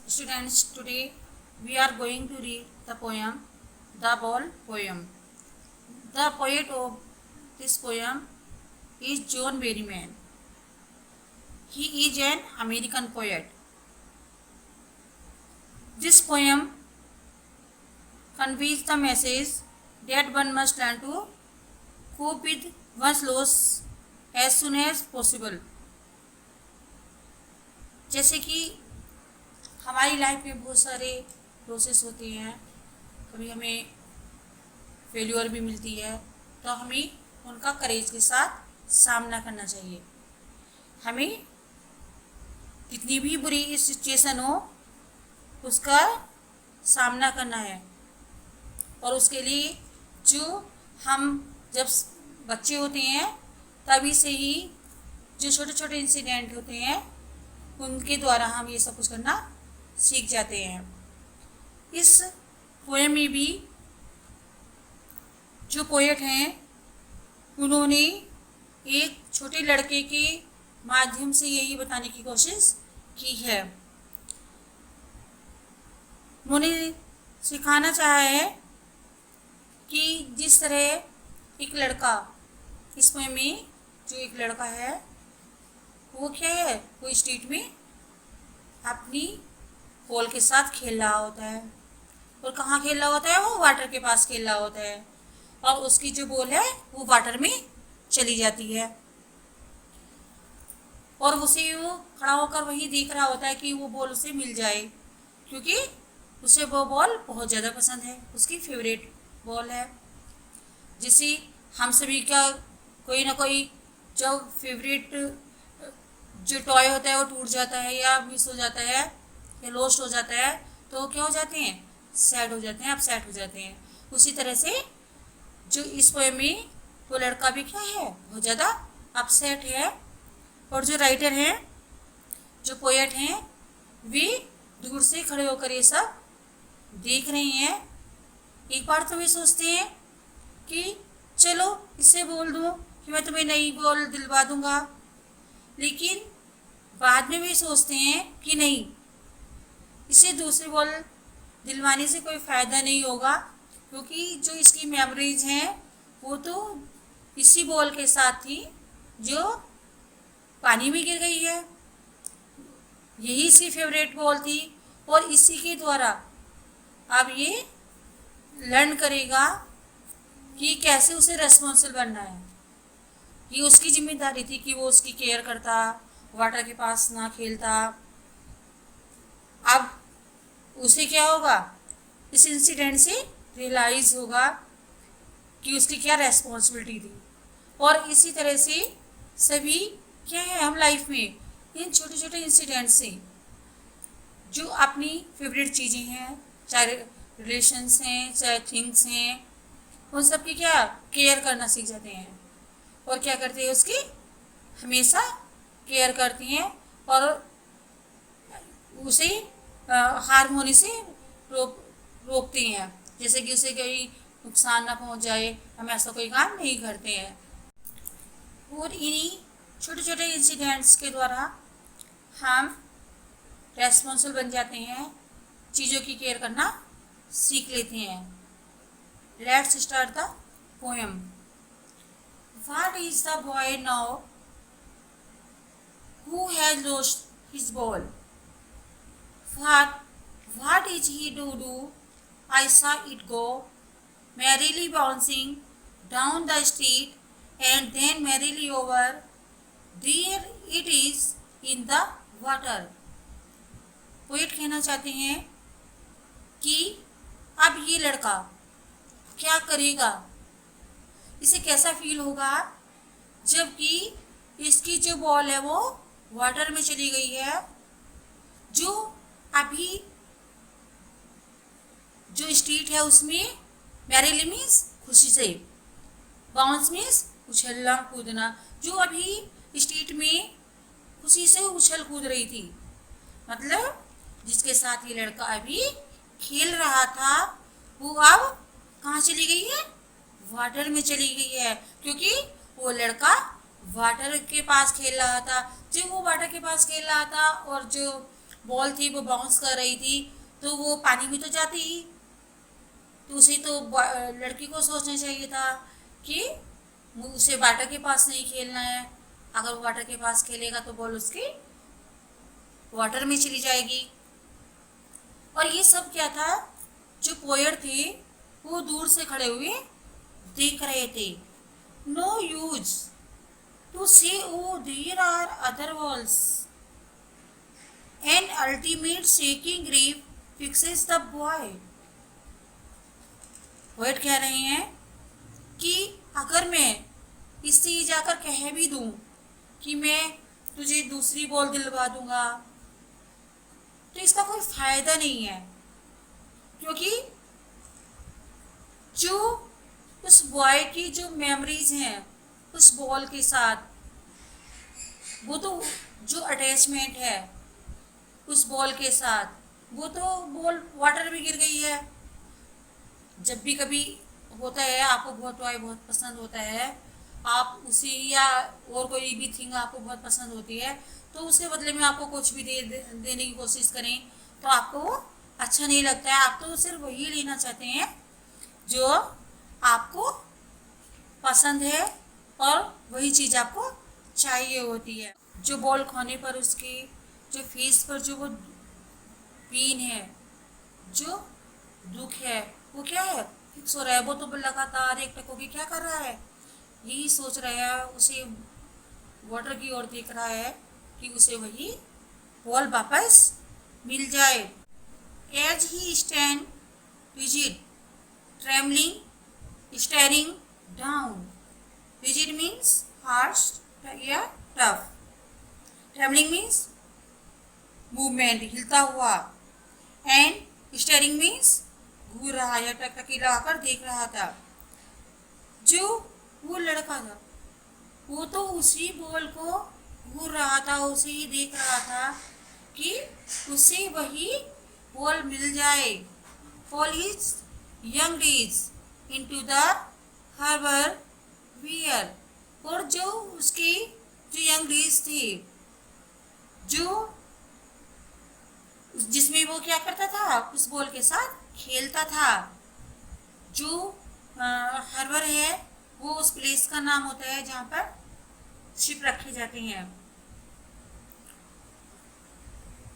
Students, today we are going to read the poem The Ball Poem. The poet of this poem is John Berryman. He is an American poet. This poem conveys the message that one must learn to cope with one's loss as soon as possible. जैसे कि हमारी life में बहुत सारे process होते हैं, कभी हमें फेल्योर भी मिलती है, तो हमें उनका करेज के साथ सामना करना चाहिए। हमें कितनी भी बुरी सिचुएशन हो उसका सामना करना है, और उसके लिए जो हम जब बच्चे होते हैं तभी से ही जो छोटे छोटे इंसिडेंट होते हैं उनके द्वारा हम ये सब कुछ करना सीख जाते हैं। इस पोएम में भी जो पोएट हैं उन्होंने एक छोटे लड़के के माध्यम से यही बताने की कोशिश की है। उन्होंने सिखाना चाहा है कि जिस तरह एक लड़का, इस पोएम में जो एक लड़का है वो क्या है, वो स्ट्रीट में अपनी बॉल के साथ खेल रहा होता है। और कहाँ खेल रहा होता है? वो वाटर के पास खेल रहा होता है, और उसकी जो बॉल है वो वाटर में चली जाती है, और उसे वो खड़ा होकर वही देख रहा होता है कि वो बॉल उसे मिल जाए, क्योंकि उसे वो बॉल बहुत ज़्यादा पसंद है, उसकी फेवरेट बॉल है। जिसे हम सभी का कोई ना कोई जो फेवरेट जो टॉय होता है वो टूट जाता है या मिस हो जाता है या लॉस्ट हो जाता है, तो क्या हो जाते हैं? सैड हो जाते हैं, अपसेट हो जाते हैं। उसी तरह से जो इस पोएम में वो लड़का भी क्या है, बहुत ज़्यादा अपसेट है। और जो राइटर हैं, जो पोएट हैं, वे दूर से खड़े होकर ये सब देख रहे हैं। एक बार तो वे सोचते हैं कि चलो इससे बोल दूँ कि मैं तुम्हें नई बॉल दिलवा दूँगा, लेकिन बाद में भी सोचते हैं कि नहीं, इसे दूसरी बॉल दिलवाने से कोई फ़ायदा नहीं होगा, क्योंकि जो इसकी मेमोरीज हैं वो तो इसी बॉल के साथ थी जो पानी में गिर गई है। यही इसकी फेवरेट बॉल थी, और इसी के द्वारा अब ये लर्न करेगा कि कैसे उसे रेस्पॉन्सिबल बनना है। ये उसकी जिम्मेदारी थी कि वो उसकी केयर करता, वाटर के पास ना खेलता। अब उसे क्या होगा, इस इंसिडेंट से रियलाइज़ होगा कि उसकी क्या रेस्पॉन्सिबिलिटी थी। और इसी तरह से सभी क्या है, हम लाइफ में इन छोटे छोटे इंसिडेंट से जो अपनी फेवरेट चीज़ें हैं, चाहे रिलेशंस हैं चाहे थिंग्स हैं, उन सब की क्या केयर करना सीख जाते हैं, और क्या करते हैं, उसकी हमेशा केयर करती हैं और उसे हार्म होने से रोकती हैं, जैसे कि उसे कोई नुकसान ना पहुंच जाए, हम ऐसा कोई काम नहीं करते हैं। और इन्हीं छोटे छोटे इंसिडेंट्स के द्वारा हम रेस्पॉन्सिबल बन जाते हैं, चीज़ों की केयर करना सीख लेते हैं। Let's start the poem. What is the boy now who has lost his ball? What is he to do? I saw it go merrily bouncing down the street and then merrily over. There it is in the water. Poet कहना चाहते हैं कि अब ये लड़का क्या करेगा, इसे कैसा फील होगा जबकि इसकी जो बॉल है वो वाटर में चली गई है, जो अभी जो स्ट्रीट है उसमें मैरीली मीन्स खुशी से, बाउंस मीन्स उछलना कूदना, जो अभी स्ट्रीट में खुशी से उछल कूद रही थी, मतलब जिसके साथ ये लड़का अभी खेल रहा था वो अब कहाँ चली गई है, वाटर में चली गई है, क्योंकि वो लड़का वाटर के पास खेल रहा था। जो वो वाटर के पास खेल रहा था और जो बॉल थी वो बाउंस कर रही थी, तो वो पानी में तो जाती ही। तो उसे तो लड़की को सोचना चाहिए था कि उसे वाटर के पास नहीं खेलना है। अगर वो वाटर के पास खेलेगा तो बॉल उसकी वाटर में चली जाएगी। और ये सब क्या था, जो पोएट थे वो दूर से खड़े हुए देख रहे थे। No use to say O there are other walls an ultimate shaking grief fixes the boy. Poet कह रहे हैं कि अगर मैं इससे ये जाकर कह भी दूं कि मैं तुझे दूसरी बॉल दिलवा दूंगा, तो इसका कोई फायदा नहीं है, क्योंकि जो उस बॉय की जो मेमोरीज हैं उस बॉल के साथ, वो तो जो अटैचमेंट है उस बॉल के साथ, वो तो बॉल वाटर में गिर गई है। जब भी कभी होता है आपको बहुत टॉय बहुत पसंद होता है, आप उसी या और कोई भी थिंग आपको बहुत पसंद होती है, तो उसके बदले में आपको कुछ भी देने की कोशिश करें तो आपको वो अच्छा नहीं लगता है। आप तो सिर्फ वही लेना चाहते हैं जो आपको पसंद है और वही चीज़ आपको चाहिए होती है। जो बॉल खोने पर उसके जो फेस पर जो वो पेन है, जो दुख है, वो क्या है, फिक्स हो रहा है। वो तो लगातार एक टक होके क्या कर रहा है, यही सोच रहा है, उसे वाटर की ओर देख रहा है कि उसे वही बॉल वापस मिल जाए। As he stand rigid trembling staring down. Rigid means harsh या टफ, ट्रेमलिंग मीन्स मूवमेंट हिलता हुआ, एंड स्टेरिंग मीन्स घूर रहा या टकटकी लगाकर देख रहा था। जो वो लड़का था वो तो उसी बॉल को घूर रहा था, उसे ही देख रहा था कि उसे वही बॉल मिल जाए। Fall his young days into the harbour where. और जो उसकी जो यंग डेज थे, जो जिसमें वो क्या करता था, उस बॉल के साथ खेलता था। जो हार्बर है वो उस प्लेस का नाम होता है जहाँ पर शिप रखे जाते हैं।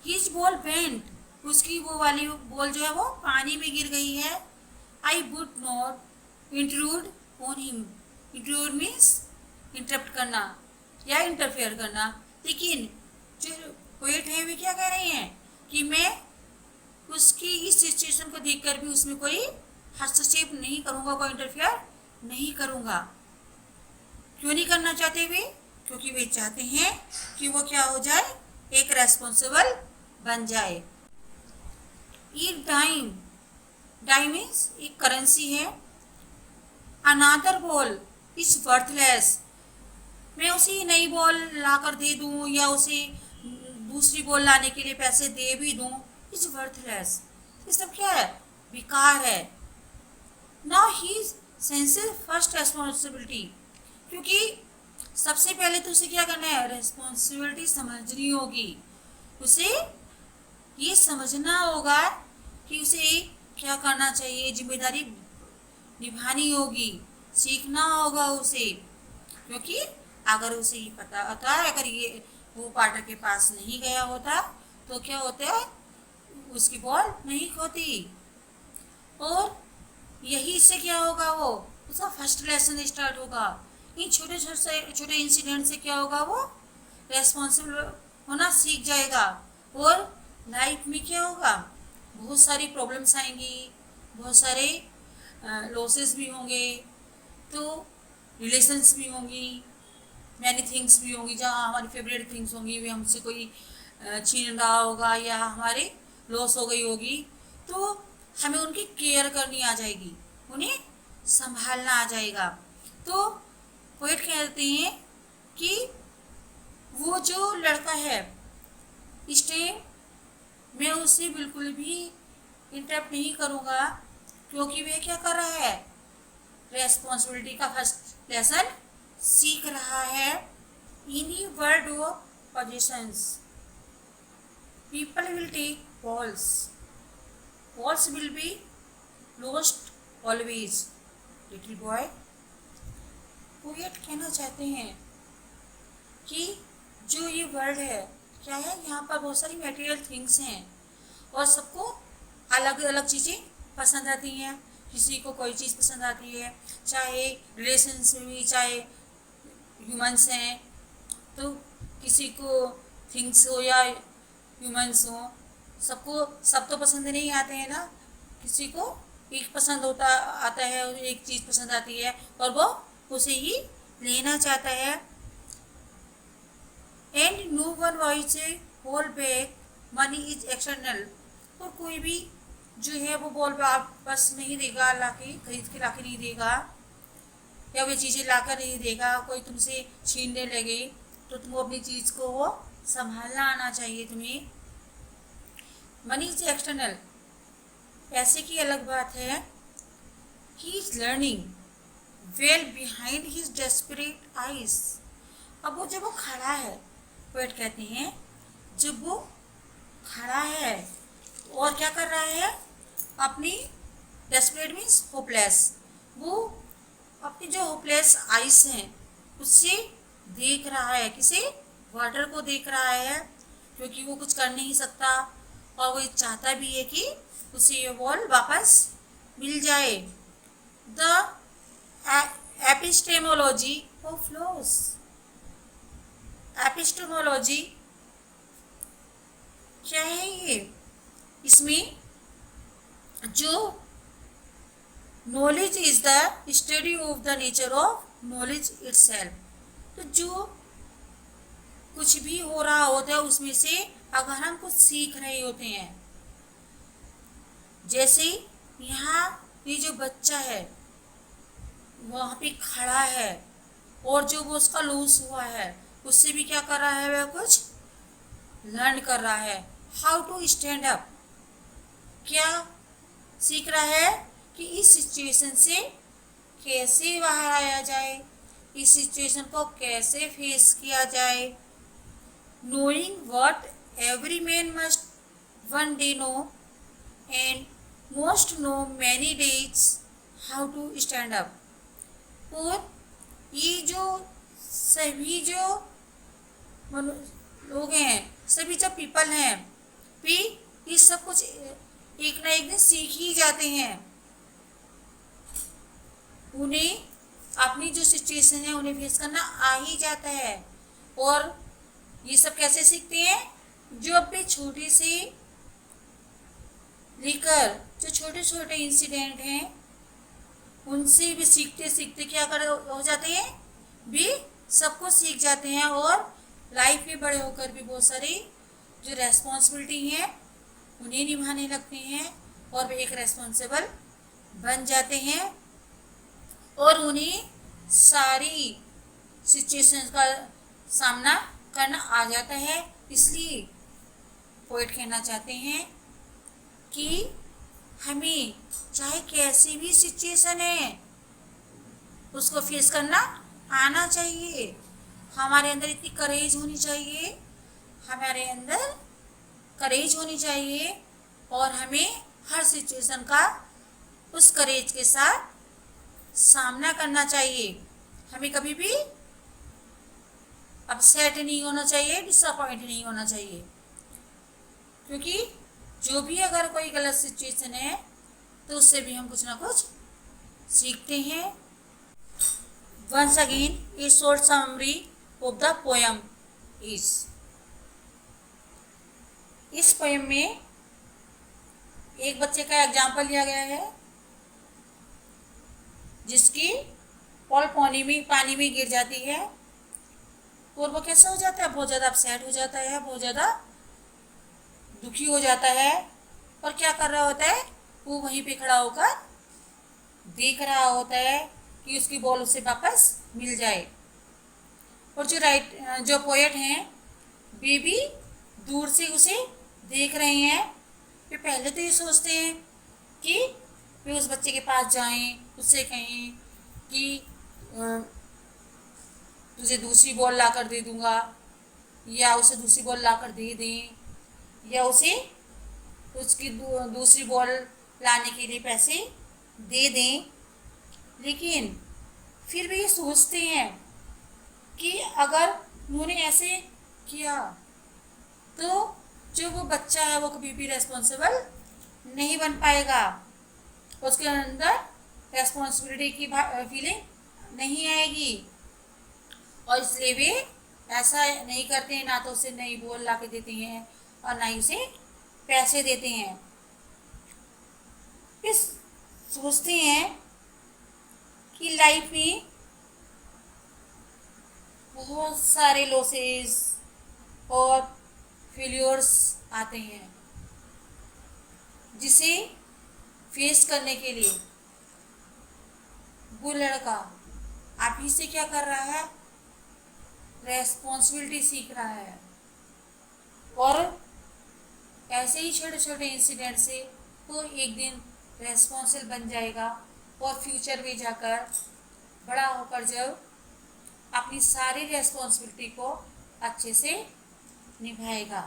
हिज बॉल बेंट, उसकी वो वाली बॉल जो है वो पानी में गिर गई है। I would not intrude on him. Intrude means interrupt करना या इंटरफेयर करना। लेकिन जो पोएट है वे क्या कह रहे हैं कि मैं उसकी इस सिचुएशन को देखकर भी उसमें कोई हस्तक्षेप नहीं करूँगा, कोई इंटरफेयर नहीं करूँगा। क्यों नहीं करना चाहते वे? क्योंकि वे चाहते हैं कि वो क्या हो जाए, एक रेस्पॉन्सिबल बन जाए। ये डाइम, डाइम मीन्स एक करेंसी है। अनादर बॉल इज वर्थलेस। मैं उसे नई बॉल लाकर दे दूं या उसे दूसरी बॉल लाने के लिए पैसे दे भी दूं, इज वर्थलेस। ये सब क्या है, बेकार है। Now he senses first responsibility, क्योंकि सबसे पहले तो उसे क्या करना है, रेस्पॉन्सिबिलिटी समझनी होगी। उसे ये समझना होगा कि उसे क्या करना चाहिए, जिम्मेदारी निभानी होगी, सीखना होगा उसे। क्योंकि अगर उसे ये पता होता है, अगर ये वो पार्टर के पास नहीं गया होता तो क्या होता है, उसकी बॉल नहीं खोती। और यही इससे क्या होगा, वो उसका फर्स्ट लेसन स्टार्ट होगा। इन छोटे छोटे इंसिडेंट से क्या होगा, वो रेस्पॉन्सिबल होना सीख जाएगा। और लाइफ में क्या होगा, बहुत सारी प्रॉब्लम्स आएंगी, बहुत सारे लॉसेस भी होंगे, तो रिलेशंस भी होंगी, मैनी थिंग्स भी होंगी। जहाँ हमारी फेवरेट थिंग्स होंगी, वे हमसे कोई छीन रहा होगा या हमारे लॉस हो गई होगी, तो हमें उनकी केयर करनी आ जाएगी, उन्हें संभालना आ जाएगा। तो पोएट कहते हैं कि वो जो लड़का है, इस टाइम मैं उसे बिल्कुल भी इंटरप्ट नहीं करूँगा, क्योंकि वह क्या कर रहा है, रेस्पॉन्सिबिलिटी का फर्स्ट लेसन सीख रहा है। In world of positions, people will take balls. Balls will be lost always. Little boy, poet कहना चाहते हैं कि जो ये वर्ल्ड है क्या है, यहाँ पर बहुत सारी मटेरियल थिंग्स हैं और सबको अलग अलग चीज़ें पसंद आती हैं। किसी को कोई चीज़ पसंद आती है, चाहे रिलेशंस में भी, चाहे ह्यूमंस हैं, तो किसी को थिंग्स हो या ह्यूमंस हो, सबको सब तो पसंद नहीं आते हैं ना। किसी को एक पसंद होता आता है, एक चीज़ पसंद आती है और वो उसे ही लेना चाहता है। And no one buys a whole back, money is external. और कोई भी जो है वो बॉल वापस नहीं देगा, लाके खरीद के लाके नहीं देगा, या वे चीज़ें लाकर नहीं देगा। कोई तुमसे छीनने लगे तो तुम अपनी चीज़ को वो संभालना आना चाहिए तुम्हें। मनी इज एक्सटर्नल, पैसे की अलग बात है। He is learning well behind his desperate eyes. अब वो जब वो खड़ा है, पोएट कहते हैं जब वो खड़ा है और क्या कर रहा है, अपनी डेस्परेट मीन्स होपलेस, वो अपनी जो होपलेस आइज हैं उससे देख रहा है, किसी वाटर को देख रहा है, क्योंकि वो कुछ कर नहीं सकता और वो चाहता भी है कि उसे ये बॉल वापस मिल जाए। The epistemology of loss. Epistemology क्या है ये, इसमें जो knowledge is the study of the nature of knowledge itself. तो जो कुछ भी हो रहा होता है उसमें से अगर हम कुछ सीख रहे होते हैं, जैसे यहाँ ये जो बच्चा है वहाँ पे खड़ा है और जो वो उसका लूज हुआ है उससे भी क्या कर रहा है, वह कुछ लर्न कर रहा है। हाउ टू स्टैंड अप, क्या सीख रहा है कि इस सिचुएशन से कैसे बाहर आया जाए, इस सिचुएशन को कैसे फेस किया जाए। Knowing what every man must one day know and most know many days how to stand up. और ये जो सभी जो लोग हैं, सभी जो पीपल हैं, भी ये सब कुछ एक ना एक दिन सीख ही जाते हैं। उन्हें अपनी जो सिचुएशन है उन्हें फेस करना आ ही जाता है। और ये सब कैसे सीखते हैं, जो अपने छोटे से लेकर जो छोटे छोटे इंसिडेंट हैं उनसे भी सीखते सीखते क्या कर हो जाते हैं, भी सब कुछ सीख जाते हैं। और लाइफ में बड़े होकर भी बहुत सारी जो रेस्पॉन्सिबिलिटी हैं उन्हें निभाने लगते हैं और वे एक रेस्पॉन्सिबल बन जाते हैं और उन्हें सारी सिचुएशंस का सामना करना आ जाता है। इसलिए पोएट कहना चाहते हैं कि हमें चाहे कैसी भी सिचुएशन है उसको फेस करना आना चाहिए। हमारे अंदर इतनी करेज होनी चाहिए, हमारे अंदर करेज होनी चाहिए और हमें हर सिचुएशन का उस करेज के साथ सामना करना चाहिए। हमें कभी भी अपसेट नहीं होना चाहिए, डिसअपॉइंट नहीं होना चाहिए, क्योंकि जो भी अगर कोई गलत सिचुएशन है तो उससे भी हम कुछ ना कुछ सीखते हैं। Once again a short summary of the poem is. इस पोएम में एक बच्चे का एग्जाम्पल लिया गया है जिसकी बॉल पानी में गिर जाती है और वो कैसा हो जाता है, बहुत ज़्यादा अपसेट हो जाता है, बहुत ज़्यादा दुखी हो जाता है। और क्या कर रहा होता है, वो वहीं पे खड़ा होकर देख रहा होता है कि उसकी बॉल उसे वापस मिल जाए। और जो पोएट हैं वे भी दूर से उसे देख रहे हैं। वे पहले तो ये सोचते हैं कि वे उस बच्चे के पास जाएं, उससे कहें कि तुझे दूसरी बॉल ला कर दे दूँगा या उसे दूसरी बॉल ला कर दे दें, या उसे उसकी दूसरी बॉल लाने के लिए पैसे दे दें। लेकिन फिर भी ये सोचते हैं कि अगर उन्होंने ऐसे किया तो जो वो बच्चा है वो कभी भी रेस्पॉन्सिबल नहीं बन पाएगा, उसके अंदर रेस्पॉन्सिबिलिटी की फीलिंग नहीं आएगी, और इसलिए वे ऐसा नहीं करते हैं, ना तो उसे नई बॉल ला के देते हैं और ना ही उसे पैसे देते हैं। इस सोचते हैं कि लाइफ में बहुत सारे लॉसेस और फेल्योर्स आते हैं, जिसे फेस करने के लिए वो लड़का अभी से क्या कर रहा है, रेस्पॉन्सिबिलिटी सीख रहा है, और ऐसे ही छोटे छोटे इंसिडेंट से वो एक दिन रेस्पॉन्सिबल बन जाएगा, और फ्यूचर में जाकर बड़ा होकर जब अपनी सारी रेस्पॉन्सिबिलिटी को अच्छे से निभाएगा।